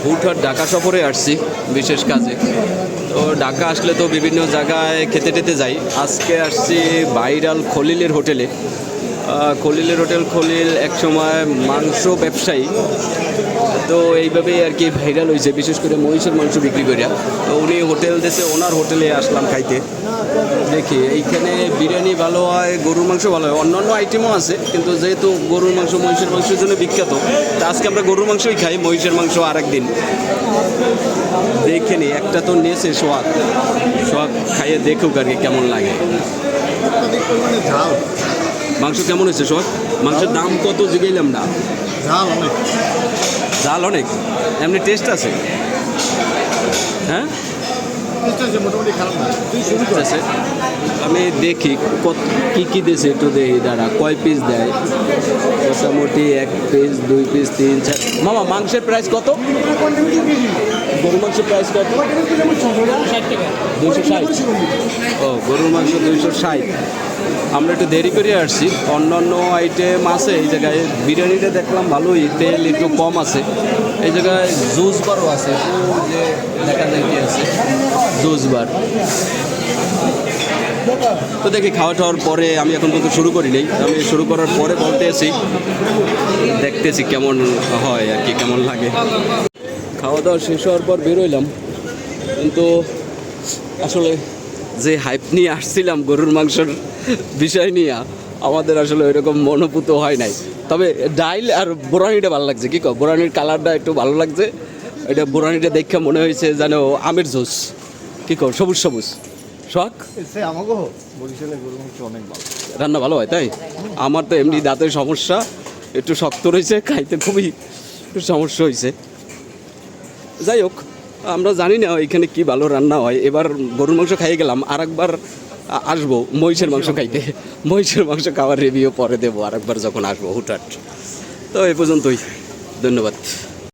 হুটহাট ঢাকা সফরে আসছি বিশেষ কাজে। তো ঢাকা আসলে তো বিভিন্ন জায়গায় খেতে টেতে যাই। আজকে আসছি ভাইরাল খলিলের হোটেলে। খলিলের হোটেল, খলিল একসময় মাংস ব্যবসায়ী, তো এইভাবেই আর কি ভাইরাল হয়েছে, বিশেষ করে মহিষের মাংস বিক্রি করিয়া। তো উনি হোটেল দিয়েছে, ওনার হোটেলে আসলাম খাইতে। দেখি এইখানে বিরিয়ানি ভালো হয়, গরুর মাংস ভালো হয়, অন্যান্য আইটেমও আছে, কিন্তু যেহেতু গরুর মাংস মহিষের মাংসের জন্য বিখ্যাত, তা আজকে আমরা গরুর মাংসই খাই, মহিষের মাংস আর একদিন দেখে নি। একটা তো নিয়েছে সোয়াদ, সোয়াদ খাইয়ে দেখুক আর কি কেমন লাগে। মাংস কেমন হয়েছে সোয়াদ? মাংসের দাম কত জিগাইলাম না। ঝাল অনেক, ঝাল অনেক, এমনি টেস্ট আছে। হ্যাঁ মোটামুটি খারাপ না। ঠিক আছে, আমি দেখি কত কী কী দিয়েছে একটু দেখি। দাঁড়া, কয় পিস দেয়? মোটামুটি 1 পিস 2 পিস 3 4। মামা মাংসের প্রাইস কত? গরুর মাংসের প্রাইস কত? 260। ও, গরুর মাংস 260। আমরা একটু দেরি করে আসছি, অন্যান্য আইটেম আছে এই জায়গায়। বিরিয়ানিটা দেখলাম ভালোই, তেল একটু কম আছে। এই জায়গায় জুস বারও আছে, যে দেখা যায় কি আছে জুস বার। তো দেখি খাওয়া টাওয়ার পরে, আমি এখন পর্যন্ত শুরু করি নেই, আমি শুরু করার পরে বলতেছি, দেখতেছি কেমন হয় আর কি, কেমন লাগে। খাওয়া দাওয়া শেষ হওয়ার পর বেরোইলাম, কিন্তু আসলে যে হাইপ নিয়ে আসছিলাম গরুর মাংসের বিষয় নিয়ে, আমাদের আসলে ওইরকম মনোভূত হয় নাই। তবে ডাইল আর বোরানিটা ভালো লাগছে। কী কো, বোরানির কালারটা একটু ভালো লাগছে। এটা বোরানিটা দেখে মনে হয়েছে যেন আমের জুস। কী কো, সবুজ সবুজ শখ। আমাকে বরিশালের গরু মাংস অনেক ভালো, রান্না ভালো হয় তাই? আমার তো এমনি দাঁতের সমস্যা, একটু শক্ত রয়েছে, খাইতে খুবই একটু সমস্যা হয়েছে। যাই হোক, আমরা জানি না এখানে কি ভালো রান্না হয়। এবার গরুর মাংস খাইয়ে গেলাম, আর একবার আসবো মহিষের মাংস খাইতে। মহিষের মাংস খাওয়ার রিভিউ পরে দেবো আর একবার যখন আসবো হুটহাট। তো এই পর্যন্তই, ধন্যবাদ।